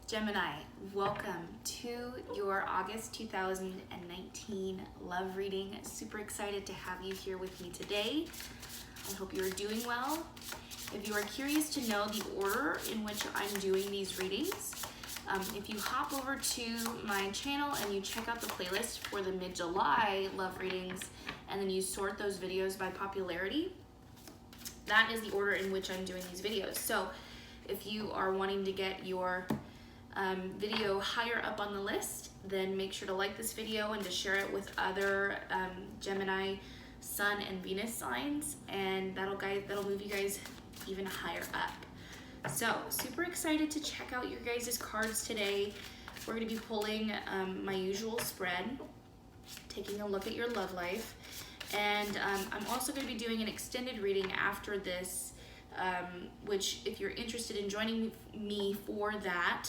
Gemini, welcome to your August 2019 love reading. Super excited to have you here with me today. I hope you're doing well. If you are curious to know the order in which I'm doing these readings, if you hop over to my channel and you check out the playlist for the mid-July love readings, and then you sort those videos by popularity, that is the order in which I'm doing these videos. So if you are wanting to get your video higher up on the list, then make sure to like this video and to share it with other Gemini, Sun, and Venus signs, and that'll move you guys even higher up. So super excited to check out your guys' cards today. We're going to be pulling my usual spread, taking a look at your love life, and I'm also going to be doing an extended reading after this, which if you're interested in joining me for that,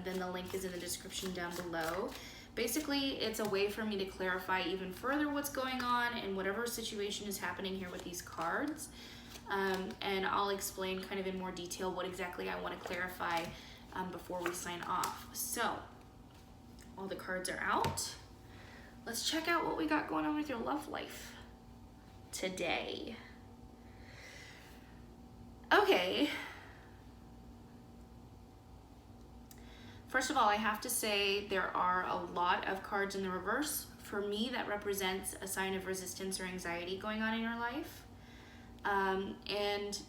then the link is in the description down below. Basically, it's a way for me to clarify even further what's going on and whatever situation is happening here with these cards. And I'll explain kind of in more detail what exactly I want to clarify before we sign off. So, all the cards are out. Let's check out what we got going on with your love life today. Okay. First of all, I have to say there are a lot of cards in the reverse. For me, that represents a sign of resistance or anxiety going on in your life. And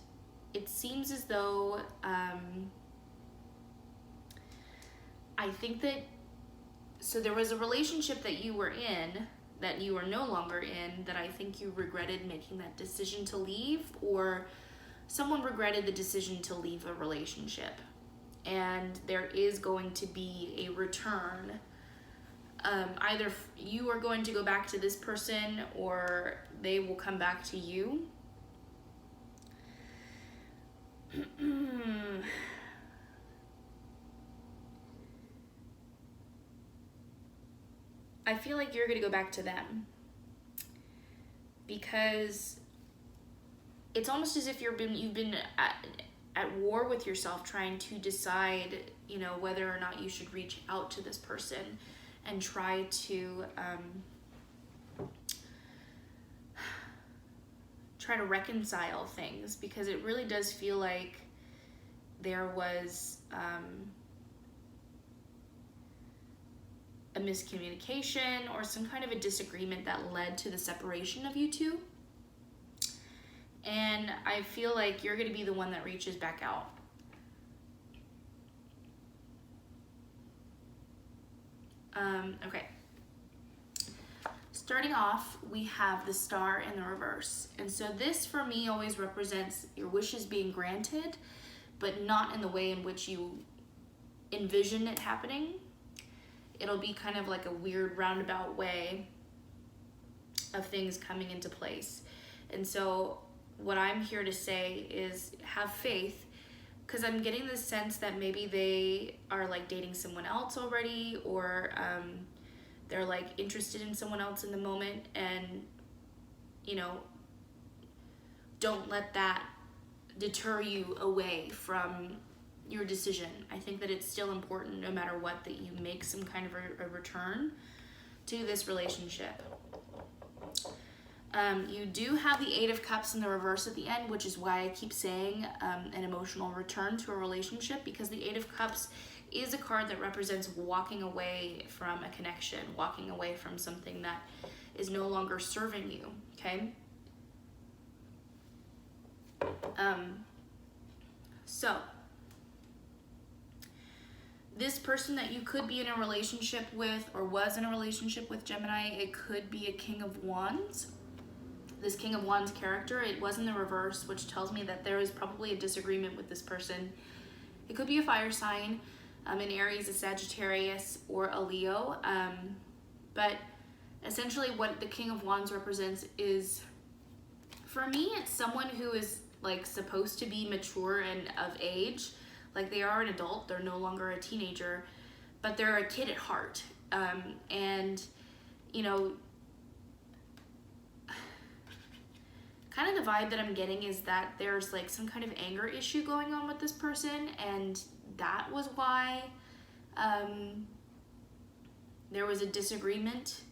it seems as though I think that, so there was a relationship that you were in that you are no longer in, that I think you regretted making that decision to leave, or someone regretted the decision to leave a relationship, and there is going to be a return. Either you are going to go back to this person or they will come back to you. I feel like you're going to go back to them because it's almost as if you've been at war with yourself, trying to decide, whether or not you should reach out to this person and try to reconcile things, because it really does feel like there was a miscommunication or some kind of a disagreement that led to the separation of you two. And I feel like you're going to be the one that reaches back out. Okay. Starting off, we have the Star in the reverse. And so this, for me, always represents your wishes being granted, but not in the way in which you envision it happening. It'll be kind of like a weird roundabout way of things coming into place. And so what I'm here to say is have faith, because I'm getting the sense that maybe they are like dating someone else already, or they're like interested in someone else in the moment, and don't let that deter you away from your decision. I think that it's still important, no matter what, that you make some kind of a return to this relationship. You do have the Eight of Cups in the reverse at the end, which is why I keep saying an emotional return to a relationship, because the Eight of Cups is a card that represents walking away from a connection, walking away from something that is no longer serving you, okay? So, this person that you could be in a relationship with, or was in a relationship with, Gemini, it could be a King of Wands. This King of Wands character, it was in the reverse, which tells me that there is probably a disagreement with this person. It could be a fire sign, an Aries, a Sagittarius, or a Leo. But essentially what the King of Wands represents is, for me, it's someone who is like supposed to be mature and of age. Like they are an adult, they're no longer a teenager, but they're a kid at heart. And kind of the vibe that I'm getting is that there's like some kind of anger issue going on with this person, and that was why there was a disagreement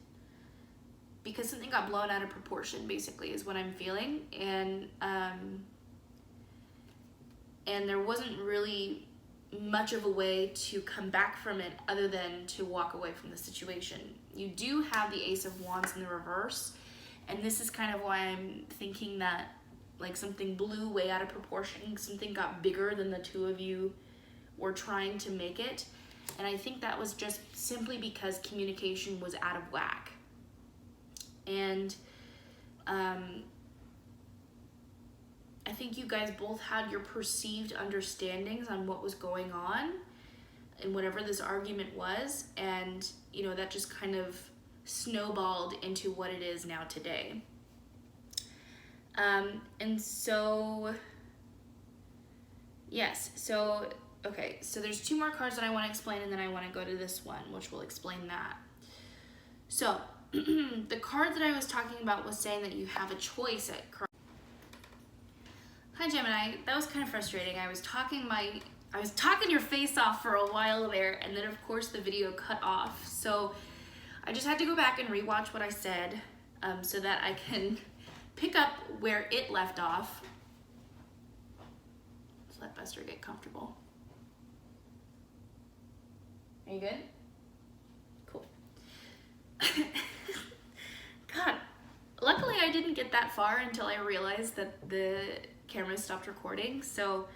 because something got blown out of proportion, basically, is what I'm feeling. And there wasn't really much of a way to come back from it other than to walk away from the situation. You do have the Ace of Wands in the reverse, and this is kind of why I'm thinking that like something blew way out of proportion, something got bigger than the two of you were trying to make it. And I think that was just simply because communication was out of whack. And I think you guys both had your perceived understandings on what was going on and whatever this argument was, and you know, that just kind of snowballed into what it is now today. And so yes, so okay, so there's two more cards that I want to explain, and then I want to go to this one, which will explain that. So the card that I was talking about was saying that you have a choice at current. Hi Gemini, that was kind of frustrating. I was talking your face off for a while there, and then of course the video cut off. So I just had to go back and rewatch what I said so that I can pick up where it left off. Let's let Buster get comfortable. Are you good? Cool. God, luckily I didn't get that far until I realized that the camera stopped recording. So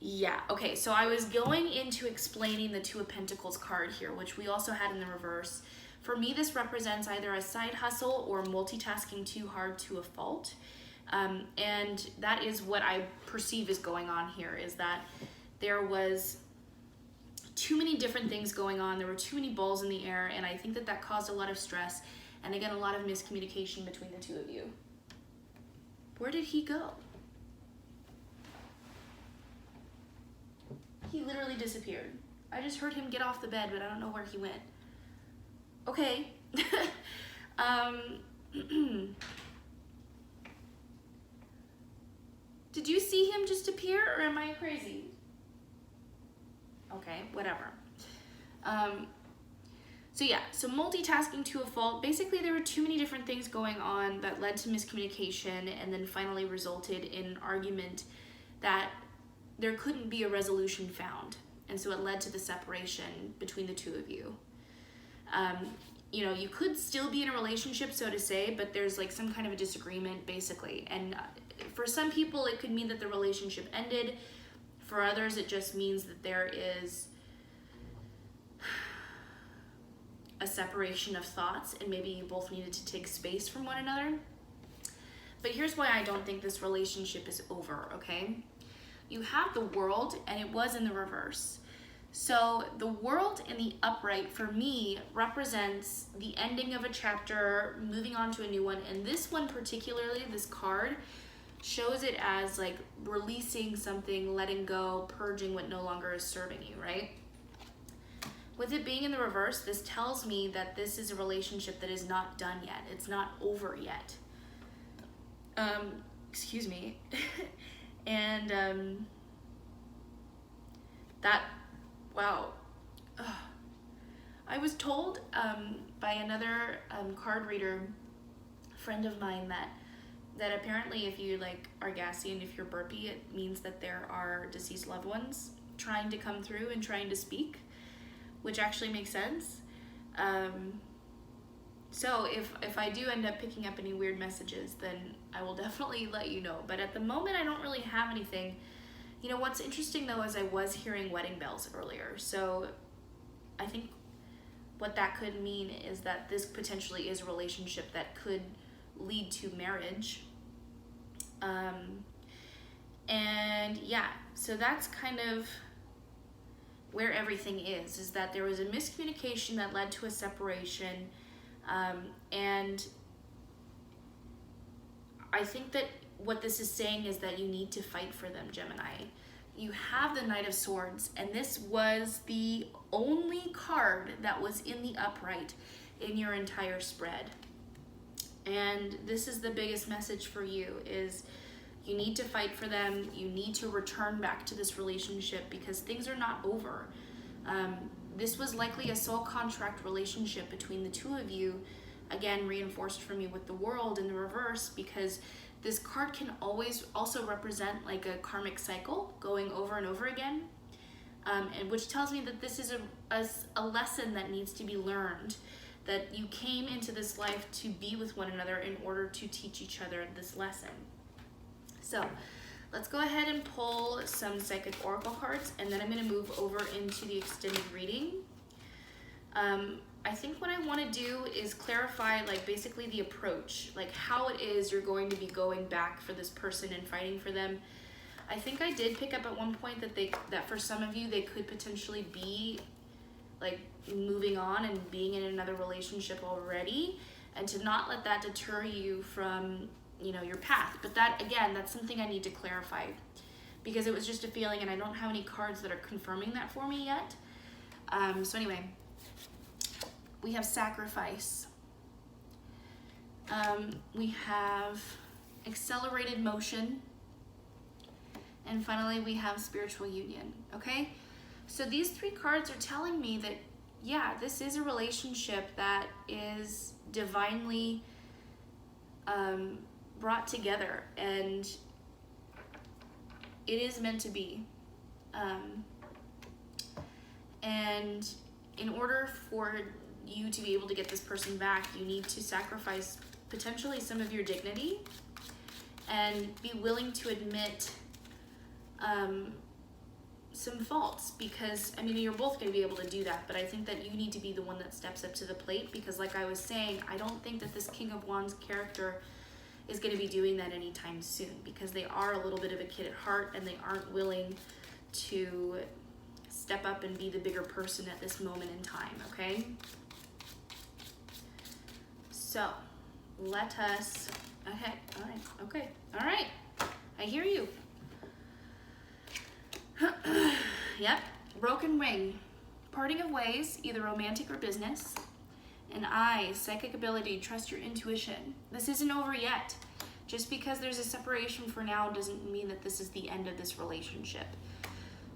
yeah, okay, so I was going into explaining the Two of Pentacles card here, which we also had in the reverse. For me, this represents either a side hustle or multitasking too hard to a fault. And that is what I perceive is going on here, is that there was too many different things going on. There were too many balls in the air, and I think that that caused a lot of stress and again, a lot of miscommunication between the two of you. Where did he go? He literally disappeared. I just heard him get off the bed, but I don't know where he went. Okay. Did you see him just appear, or am I crazy? Okay, whatever. So yeah, so multitasking to a fault. Basically, there were too many different things going on that led to miscommunication and then finally resulted in an argument that there couldn't be a resolution found. And so it led to the separation between the two of you. You know, you could still be in a relationship, so to say, but there's like some kind of a disagreement, basically. And for some people, it could mean that the relationship ended. For others, it just means that there is a separation of thoughts, and maybe you both needed to take space from one another. But here's why I don't think this relationship is over, okay? You have the World, and it was in the reverse. So the World in the upright, for me, represents the ending of a chapter, moving on to a new one. And this one particularly, this card, shows it as like releasing something, letting go, purging what no longer is serving you, right? With it being in the reverse, this tells me that this is a relationship that is not done yet. It's not over yet. Excuse me. And that, wow. Ugh. I was told by another card reader, friend of mine, that apparently if you like are gassy and if you're burpy, it means that there are deceased loved ones trying to come through and trying to speak, which actually makes sense. So if I do end up picking up any weird messages, then I will definitely let you know. But at the moment, I don't really have anything. You know, what's interesting though is I was hearing wedding bells earlier. So I think what that could mean is that this potentially is a relationship that could lead to marriage. And yeah, so that's kind of where everything is that there was a miscommunication that led to a separation. And I think that what this is saying is that you need to fight for them, Gemini. You have the Knight of Swords, and this was the only card that was in the upright in your entire spread. And this is the biggest message for you, is you need to fight for them. You need to return back to this relationship because things are not over. This was likely a soul contract relationship between the two of you, again reinforced for me with the World in the reverse, because this card can always also represent like a karmic cycle going over and over again, and which tells me that this is a lesson that needs to be learned, that you came into this life to be with one another in order to teach each other this lesson. So let's go ahead and pull some psychic oracle cards, and then I'm going to move over into the extended reading. I think what I want to do is clarify like basically the approach, like how it is you're going to be going back for this person and fighting for them. I think I did pick up at one point that for some of you they could potentially be like moving on and being in another relationship already, and to not let that deter you from, you know, your path. But that, again, that's something I need to clarify, because it was just a feeling and I don't have any cards that are confirming that for me yet. So anyway, we have sacrifice. We have accelerated motion. And finally, we have spiritual union, okay? So these three cards are telling me that, yeah, this is a relationship that is divinely brought together, and it is meant to be. And in order for you to be able to get this person back, you need to sacrifice potentially some of your dignity and be willing to admit some faults, because I mean you're both going to be able to do that, but I think that you need to be the one that steps up to the plate, because like I was saying, I don't think that this King of Wands character is going to be doing that anytime soon, because they are a little bit of a kid at heart and they aren't willing to step up and be the bigger person at this moment in time, okay? So let us, okay, all right, okay, all right, I hear you. Yep, broken ring, parting of ways, either romantic or business. And psychic ability, trust your intuition. This isn't over yet. Just because there's a separation for now doesn't mean that this is the end of this relationship.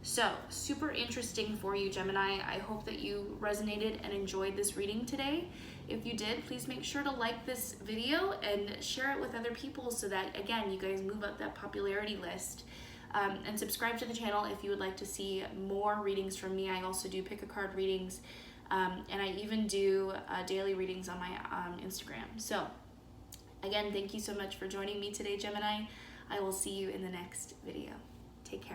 So, super interesting for you, Gemini. I hope that you resonated and enjoyed this reading today. If you did, please make sure to like this video and share it with other people so that, again, you guys move up that popularity list. And subscribe to the channel if you would like to see more readings from me. I also do pick a card readings, and I even do daily readings on my Instagram. So again, thank you so much for joining me today, Gemini. I will see you in the next video. Take care.